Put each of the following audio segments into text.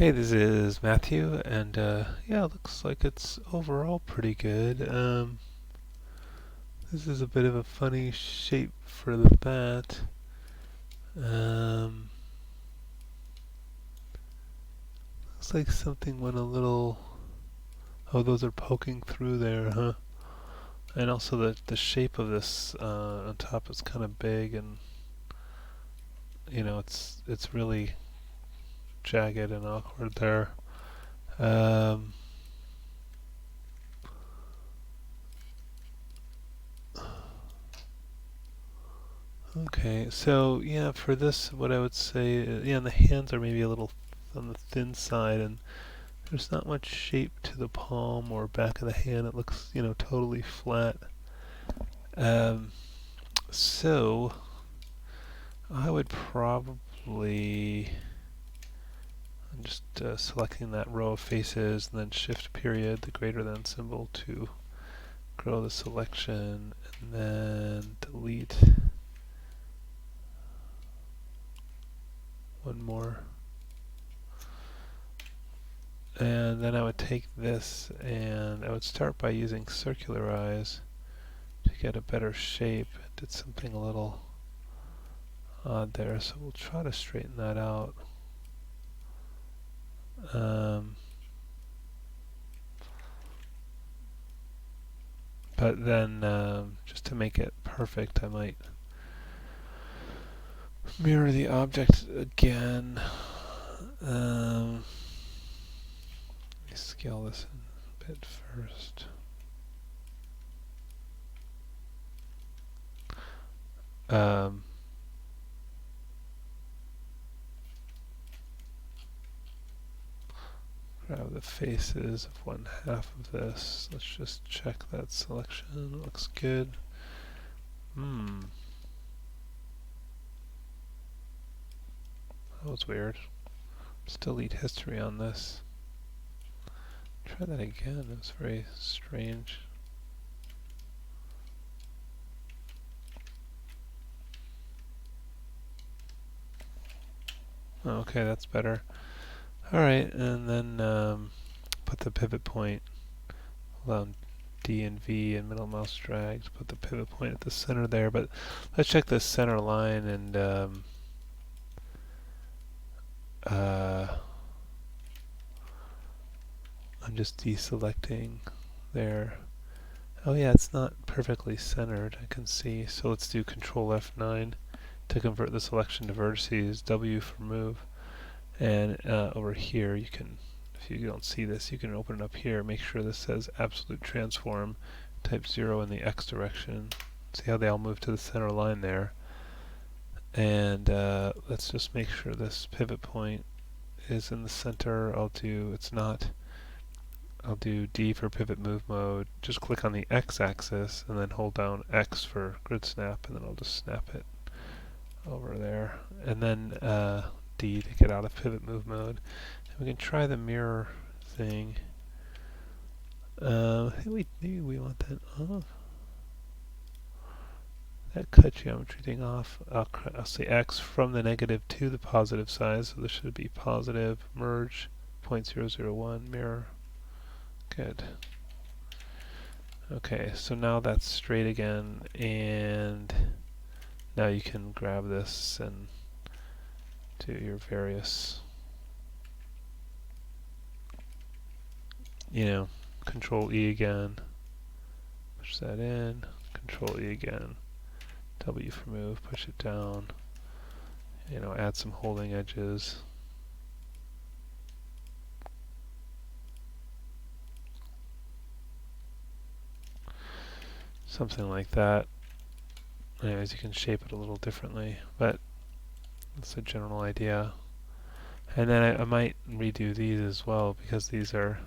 Hey, this is Matthew, and yeah, looks like it's overall pretty good. This is a bit of a funny shape for the bat. Um, Looks like something went a little. Oh, those are poking through there, huh? And also the shape of this on top is kind of big, and it's really jagged and awkward there. Um, okay, so yeah, for this, what I would say, yeah, and the hands are maybe a little on the thin side, and there's not much shape to the palm or back of the hand. It looks, totally flat. Um, so I would probably, I'm just selecting that row of faces and then shift period, the greater than symbol, to grow the selection, and then delete one more. And then I would take this and I would start by using circular eyes to get a better shape. Did something a little odd there, so we'll try to straighten that out. Um, but then, just to make it perfect, I might mirror the object again. Let me scale this a bit first. Um, Grab the faces of one half of this. Let's just check that selection. It looks good. That was weird. Let's delete history on this. Try that again. It was very strange. Oh, okay, that's better. Alright, and then put the pivot point, hold down D and V and middle mouse drag to put the pivot point at the center there. But let's check the center line, and I'm just deselecting there. Oh yeah, it's not perfectly centered, I can see. So let's do Control F9 to convert the selection to vertices, W for move. And over here, you can, if you don't see this, you can open it up here. Make sure this says absolute transform. Type 0 in the X direction. See how they all move to the center line there. And let's just make sure this pivot point is in the center. It's not. I'll do D for pivot move mode. Just click on the X axis and then hold down X for grid snap, and then I'll just snap it over there. And then D to get out of pivot move mode. And we can try the mirror thing. Maybe we want that off. That cut geometry thing off. I'll say X from the negative to the positive side, so this should be positive. Merge 0.001 mirror. Good. Okay, so now that's straight again, and now you can grab this and do your various, Control E again, push that in, Control E again, W for move, push it down, add some holding edges. Something like that. Anyways, you can shape it a little differently, but that's a general idea. And then I might redo these as well, because these are,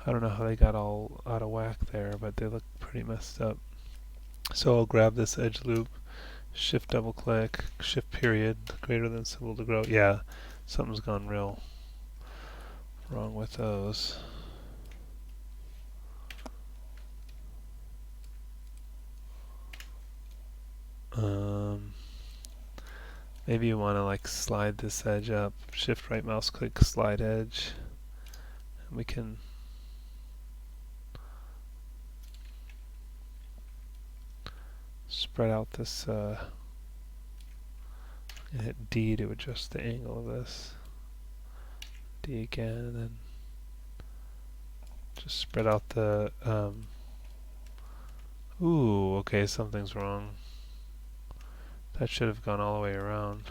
I don't know how they got all out of whack there, but they look pretty messed up. So I'll grab this edge loop, shift double click, shift period, greater than symbol to grow. Yeah, something's gone real wrong with those. Maybe you want to like slide this edge up, shift right mouse click, slide edge. And we can spread out this, and hit D to adjust the angle of this. D again, and then just spread out the, ooh, okay, something's wrong. That should have gone all the way around.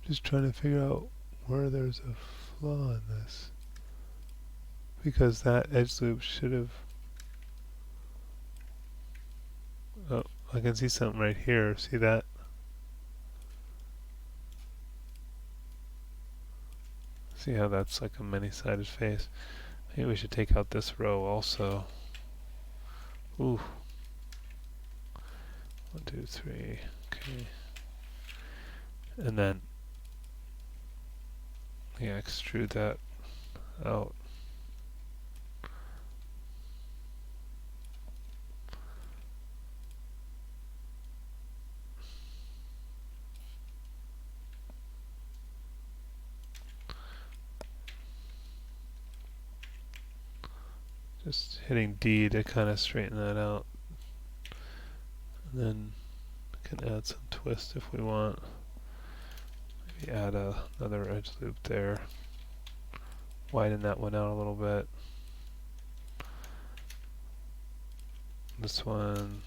Just trying to figure out where there's a flaw in this. Because that edge loop should have... Oh, I can see something right here. See that? See how that's like a many-sided face? Maybe we should take out this row also. Ooh. 1, 2, 3. Okay. And then, yeah, extrude that out. Just hitting D to kind of straighten that out. And then we can add some twist if we want. Maybe add another edge loop there. Widen that one out a little bit. This one.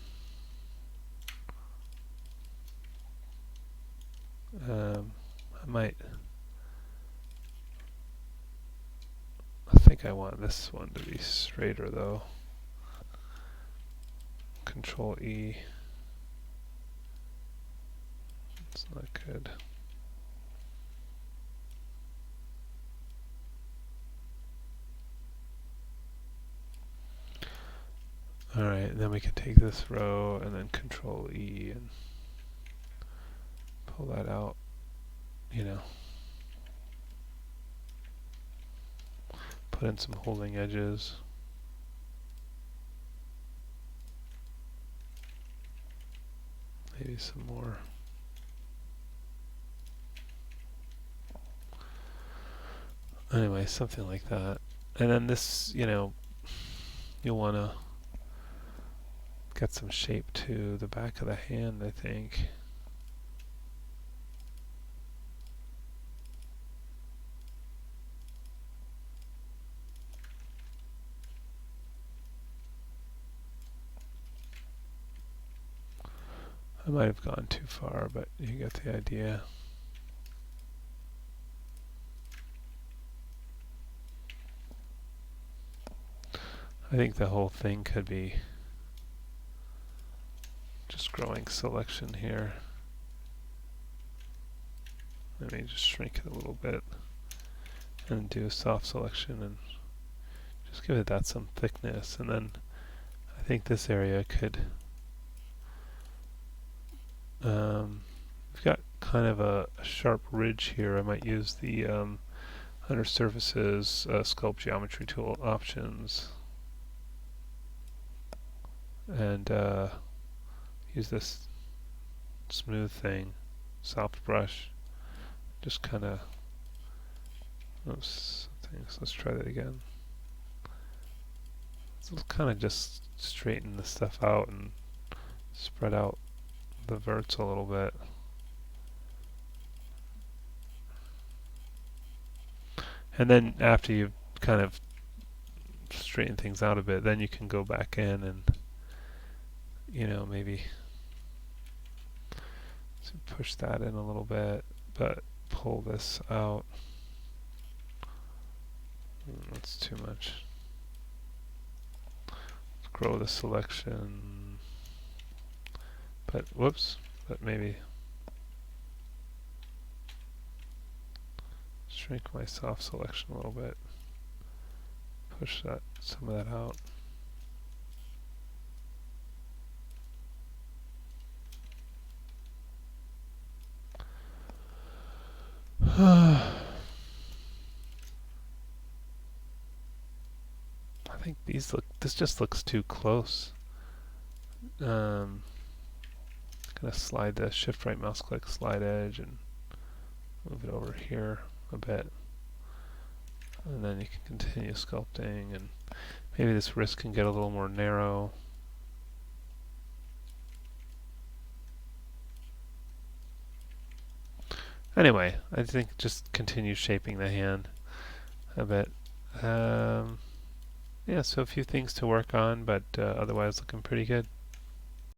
I think I want this one to be straighter though. Control E. It's not good. Alright, then we can take this row and then Control E and pull that out, you know. Put in some holding edges. Maybe some more. Anyway, something like that. And then this, you know, you'll want to get some shape to the back of the hand, I think. I might have gone too far, but you get the idea. I think the whole thing could be just growing selection here. Let me just shrink it a little bit and do a soft selection and just give it that some thickness. And then I think this area could, we've got kind of a sharp ridge here. I might use the under surfaces sculpt geometry tool options and use this smooth thing, soft brush, just kind of, oops, things. Let's try that again. So let's kind of just straighten the stuff out and spread out the verts a little bit. And then after you've kind of straightened things out a bit, then you can go back in and, you know, maybe push that in a little bit, but pull this out. That's too much. Let's grow the selection. But whoops, but maybe shrink my soft selection a little bit. Push that, some of that out. This just looks too close. Gonna slide the shift right mouse click, slide edge, and move it over here a bit. And then you can continue sculpting, and maybe this wrist can get a little more narrow. Anyway, I think just continue shaping the hand a bit. Yeah, so a few things to work on, but otherwise looking pretty good.